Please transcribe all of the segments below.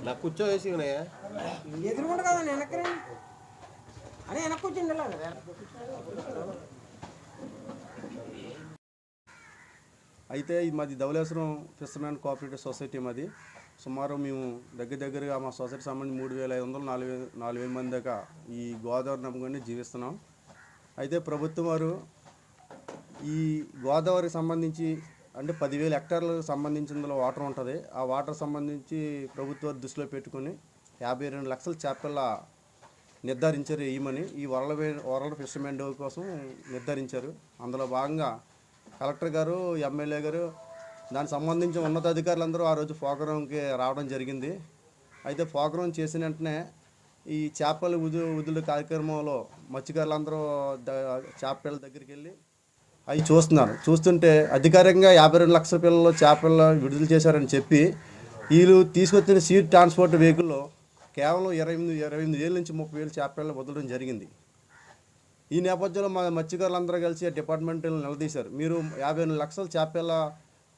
నా కూర్చో వేసి ఎదురుకుండా కదా వెనక్కి అని వెనక్కి కూర్చుండి. అయితే ఇది మాది ధవళేశ్వరం ఫిషర్మెన్ కోఆపరేటివ్ సొసైటీ. మాది సుమారు మేము దగ్గరగా మా సొసైటీ సంబంధించి 3,500 4,000 మంది దాకా ఈ గోదావరి నమ్ముకొని జీవిస్తున్నాం. అయితే ప్రభుత్వం వారు ఈ గోదావరికి సంబంధించి అంటే 10,000 హెక్టార్లకు సంబంధించిన వాటర్ ఉంటుంది. ఆ వాటర్ సంబంధించి ప్రభుత్వాలు దృష్టిలో పెట్టుకొని 52 లక్షల చేపల నిర్ధారించారు వేయమని. ఈ వరల్డ్ ఫిషర్మెన్ డే కోసం నిర్ధారించారు. అందులో భాగంగా కలెక్టర్ గారు, ఎమ్మెల్యే గారు, దానికి సంబంధించిన ఉన్నతాధికారులందరూ ఆ రోజు ప్రోగ్రాంకి రావడం జరిగింది. అయితే ప్రోగ్రాం చేసిన వెంటనే ఈ చేపల వదులు కార్యక్రమంలో మత్స్యకారులందరూ చేపల దగ్గరికి వెళ్ళి అవి చూస్తుంటే అధికారికంగా 52 లక్షల పిల్లలు చేపలు విడుదల చేశారని చెప్పి వీళ్ళు తీసుకొచ్చిన సీ ట్రాన్స్పోర్ట్ వెహికల్లో కేవలం 28,000 నుంచి 30,000 చేపలు వదలడం జరిగింది. ఈ నేపథ్యంలో మా మత్స్యకారులందరూ కలిసి డిపార్ట్మెంట్ని నిలదీశారు. మీరు 52 లక్షల చేపల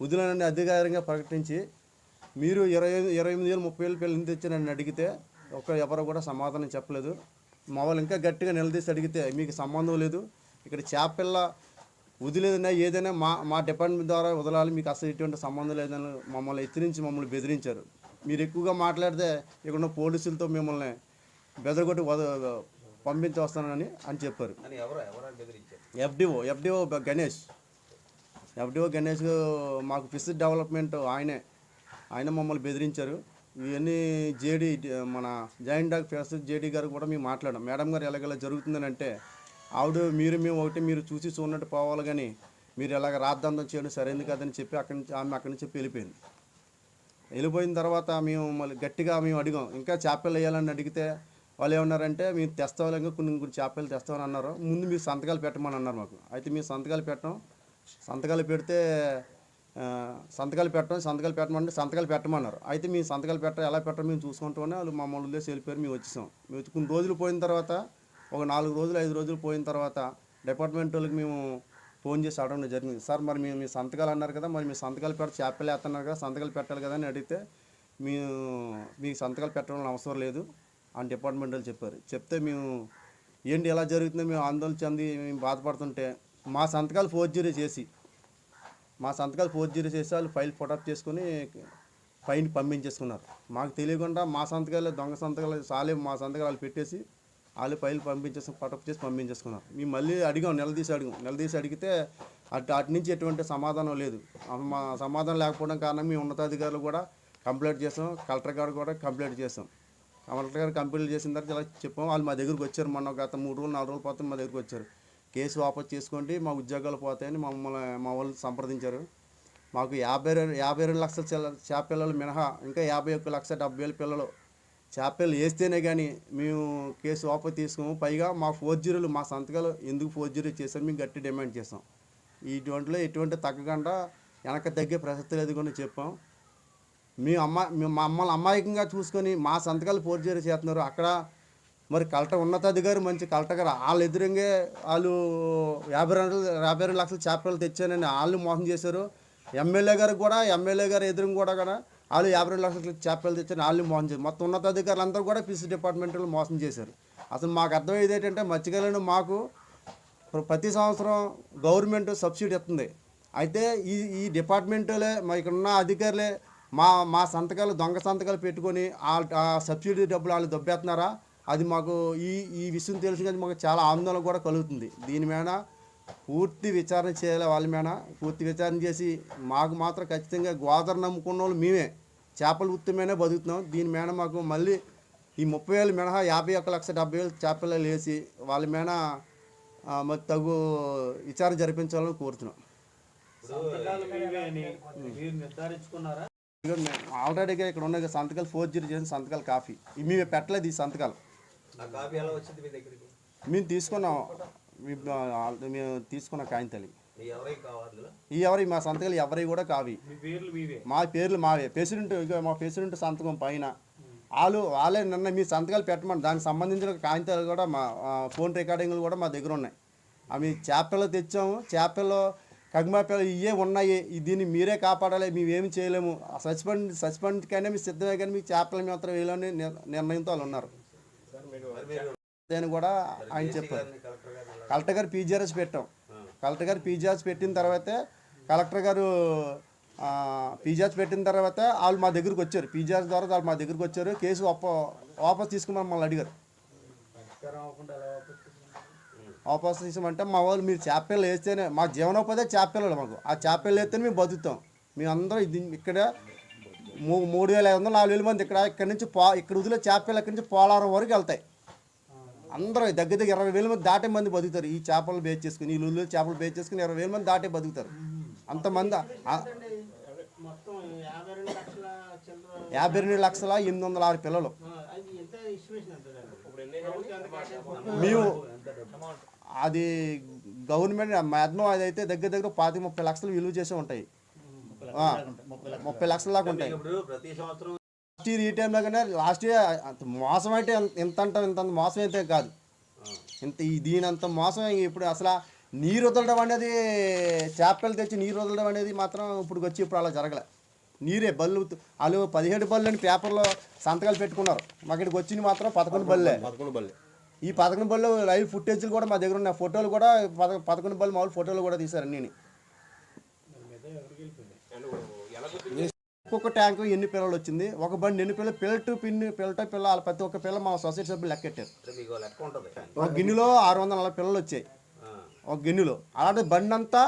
వదిలేనని అధికారికంగా ప్రకటించి మీరు 28,000 30,000 పిల్లలు ఎందుకు తెచ్చారని అడిగితే ఎవరు కూడా సమాధానం చెప్పలేదు. మా వాళ్ళు ఇంకా గట్టిగా నిలదీసి అడిగితే మీకు సంబంధం లేదు, ఇక్కడ చేపల వదిలేదన్నా ఏదైనా మా డిపార్ట్మెంట్ ద్వారా వదలాలి, మీకు అసలు ఎటువంటి సంబంధం లేదని మమ్మల్ని ఎత్తిరించి మమ్మల్ని బెదిరించారు. మీరు ఎక్కువగా మాట్లాడితే ఇక్కడ పోలీసులతో మిమ్మల్ని బెదరగొట్టి పంపించి వస్తానని చెప్పారు. ఎఫ్డిఓ గణేష్ మాకు ఫిష్ డెవలప్మెంట్ ఆయన మమ్మల్ని బెదిరించారు. ఇవన్నీ మన జాయింట్ డాగ్ ఫిష్ జేడీ గారు కూడా మేము మాట్లాడాం. మేడం గారు ఎలాగెలా జరుగుతుందని అంటే ఆవిడ మేము ఒకటి మీరు చూసి చూడనట్టు పోవాలి, కానీ మీరు ఎలాగ రాద్ధాంతం చేయడం సరైనది కాదని చెప్పి అక్కడి నుంచి వెళ్ళిపోయింది. వెళ్ళిపోయిన తర్వాత మేము మళ్ళీ గట్టిగా అడిగాం, ఇంకా చేపలు వేయాలని అడిగితే వాళ్ళు ఏమన్నారంటే మేము తెస్తాం, ఇంకా కొన్ని చేపలు తెస్తామని అన్నారు. ముందు మీరు సంతకాలు పెట్టమని అన్నారు మాకు. అయితే మేము సంతకాలు పెడితే సంతకాలు పెట్టమంటే సంతకాలు పెట్టమన్నారు. అయితే మేము సంతకాలు ఎలా పెట్టడం మేము చూసుకుంటామని వాళ్ళు మమ్మల్ని వదిలేసి వెళ్ళిపోయారు. మేము వచ్చేసాం. కొన్ని రోజులు పోయిన తర్వాత, ఒక 4 రోజులు 5 రోజులు పోయిన తర్వాత డిపార్ట్మెంట్ వాళ్ళకి మేము ఫోన్ చేసి అడగడం జరిగింది. సార్ మరి మేము మీ సంతకాలు అన్నారు కదా, మరి మీ సంతకాలు చేపలు వేస్తున్నారు కదా, సంతకాలు పెట్టాలి కదా అని అడిగితే మీకు సంతకాలు పెట్టడం అవసరం లేదు అని డిపార్ట్మెంట్ వాళ్ళు చెప్పారు. చెప్తే మేము ఏంటి ఎలా జరుగుతుందో మేము ఆందోళన చెంది మేము బాధపడుతుంటే మా సంతకాలు ఫోర్జరీ చేసి వాళ్ళు ఫైల్ ఫోటోప్ చేసుకొని ఫైన్ పంపించేసుకున్నారు. మాకు తెలియకుండా మా సంతకాలు దొంగ సంతకాలు మా సంతకాలు వాళ్ళు పెట్టేసి వాళ్ళు ఫైల్ ఫోటోప్ చేసి పంపించేసుకున్నారు. మేము మళ్ళీ నిలదీసి అడిగితే అటు నుంచి ఎటువంటి సమాధానం లేదు. మా సమాధానం లేకపోవడం కారణంగా మేము ఉన్నతాధికారులు కూడా కంప్లైంట్ చేసాం. కలెక్టర్ గారు కూడా కంప్లైంట్ చేసాం. కలెక్టర్ గారు కంప్లైంట్ చేసిన తర్వాత ఇలా చెప్పాము. వాళ్ళు మా దగ్గరికి వచ్చారు. మొన్న గత 3 రోజులు 4 రోజుల పాటు మా దగ్గరికి వచ్చారు. కేసు వాపసు చేసుకోండి, మా ఉద్యోగాలు పోతాయని మా వాళ్ళు సంప్రదించారు. మాకు 52 లక్షల చేపలు మినహా ఇంకా 51,70,000 పిల్లలు చేపలు వేస్తేనే కానీ మేము కేసు వాపసు తీసుకోము. పైగా మా ఫోర్జరీలు మా సంతకాలు ఎందుకు ఫోర్జరీ చేశారు మేము గట్టి డిమాండ్ చేస్తాం. ఎటువంటి తగ్గకుండా వెనక తగ్గే ప్రసక్తి లేదు కూడా చెప్పాం. మమ్మల్ని అమాయకంగా చూసుకొని మా సంతకాలు ఫోర్జరీ చేస్తున్నారు. అక్కడ మరి కలెక్టర్ ఉన్నతాధికారి మంచి కలెక్టర్ గారు వాళ్ళు ఎదురుంగే వాళ్ళు 52 లక్షల చేపలు తెచ్చానని వాళ్ళు మోసం చేశారు. ఎమ్మెల్యే గారు ఎదురుగా కూడా వాళ్ళు 52 లక్షల చేపలు తెచ్చారని వాళ్ళు మోసం చేశారు. మొత్తం ఉన్నతాధికారులు అందరూ కూడా ఫిష్ డిపార్ట్మెంట్లో మోసం చేశారు. అసలు మాకు అర్థమయ్యేది ఏంటంటే మత్స్యకారులను మాకు ప్రతి సంవత్సరం గవర్నమెంట్ సబ్సిడీ ఇస్తుంది. అయితే ఈ డిపార్ట్మెంటులే ఇక్కడ ఉన్న అధికారులే మా సంతకాలు దొంగ సంతకాలు పెట్టుకొని ఆ సబ్సిడీ డబ్బులు వాళ్ళు దొబ్బేస్తున్నారా, అది మాకు ఈ విషయం తెలుసు కానీ మాకు చాలా ఆందోళన కూడా కలుగుతుంది. దీని మీద పూర్తి విచారణ చేయాలి. వాళ్ళ మీద పూర్తి విచారణ చేసి మాకు మాత్రం ఖచ్చితంగా గోదావరి నమ్ముకున్న వాళ్ళు మేమే చేపల వృత్తిమేనే బతుకుతున్నాం. దీని మీద మాకు మళ్ళీ ఈ 30,000 మినహా 51,70,000 చేపలు వేసి వాళ్ళ మీద మరి తగు విచారణ జరిపించాలని కోరుతున్నాం. ఆల్రెడీగా ఇక్కడ ఉన్న సంతకాలు ఫోర్జరీ చేసిన సంతకాలు కాపీ మేము పెట్టలేదు. ఈ సంతకాలు మేము తీసుకున్న కాగితాలు ఈ ఎవరి మా సంతకాలు ఎవరి కూడా కావి, మా పేర్లు మావే. ప్రెసిడెంట్ ఇక మా ప్రెసిడెంట్ సంతకం పైన వాళ్ళే నిన్న మీ సంతకాలు పెట్టమని దానికి సంబంధించిన కాగితాలు కూడా మా ఫోన్ రికార్డింగ్లు కూడా మా దగ్గర ఉన్నాయి. అవి చేపల్లో తెచ్చాము, చేపల్లో కగ్మాపేలు ఇవే ఉన్నాయి, దీన్ని మీరే కాపాడాలి, మేమేమి చేయలేము, సస్పెండ్కైనా మీ సిద్ధమే కానీ మీకు చేపల మాత్రం వేయాలని నిర్ణయంతో వాళ్ళు ఉన్నారు. నేను కూడా ఆయన చెప్పారు. కలెక్టర్ గారు పీజీఆర్ఎస్ పెట్టాం. కలెక్టర్ గారు పీజీఆర్ఎస్ పెట్టిన తర్వాతే పెట్టిన తర్వాత వాళ్ళు మా దగ్గరికి వచ్చారు. పీజీఆర్ఎస్ ద్వారా వాళ్ళు మా దగ్గరికి వచ్చారు. కేసు వాపస్ తీసుకుని మమ్మల్ని అడిగారు. వాపస్ తీసామంటే మా వాళ్ళు మీరు చేపలు వేస్తేనే మా జీవనోపాధి చేపలు, మాకు ఆ చేపలు వేస్తేనే మేము బతుకుతాం. మేమందరం ఇక్కడ 3,500 4,000 మంది ఇక్కడ నుంచి ఇక్కడ వదిలే చేపలు ఇక్కడి నుంచి పోలవరం వరకు వెళ్తాయి. అందరూ దగ్గర 20,000 మంది దాటే మంది బతుకుతారు. ఈ చేపలు బేచ్ చేసుకుని, ఈ లూళ్ళు చేపలు బేచ్ చేసుకుని 20,000 మంది దాటే బతుకుతారు. అంతమంది 52,806 పిల్లలు. మేము అది గవర్నమెంట్ మ్యాక్సిమం అదైతే దగ్గర 25-30 లక్షలు విలువ చేసే ఉంటాయి. 30 లక్షల దాకా ఉంటాయి. లాస్ట్ ఇయర్ ఈ టైంలో కానీ లాస్ట్ ఇయర్ మోసం అయితే ఇంత మోసం అయితే కాదు. దీనంత మోసం ఇప్పుడు అసలు నీరు వదలడం అనేది, చేపలు తెచ్చి నీరు వదలడం అనేది మాత్రం ఇప్పుడు అలా జరగలే. నీరే బళ్ళు వాళ్ళు 17 బళ్ళు అని పేపర్లో సంతకాలు పెట్టుకున్నారు. మాకు ఇక్కడికి వచ్చింది మాత్రం 11 బళ్ళే. ఈ 11 బళ్ళు లైవ్ ఫుటేజ్లు కూడా మా దగ్గర ఉన్నాయి. ఫోటోలు కూడా 11 బళ్ళు మామూలు ఫోటోలు కూడా తీశారు అన్నీ. ఒక్కొక్క ట్యాంకు ఎన్ని పిల్లలు వచ్చింది, ఒక బండి ఎన్ని పిల్లలు, పిల్ల వాళ్ళ ప్రతి ఒక్క పిల్ల మా సొసైటీ సభ్యులు లెక్కెట్టారు. ఒక గిన్నెలో 640 పిల్లలు వచ్చాయి ఒక గిన్నెలో. అలాంటి బండి అంతా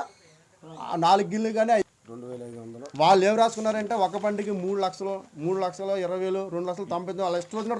4 గిన్నెలు కానీ 2,500. వాళ్ళు ఏం రాసుకున్నారంటే ఒక బండికి 3,20,000, 2,90,000 అలా ఇష్టం వచ్చిన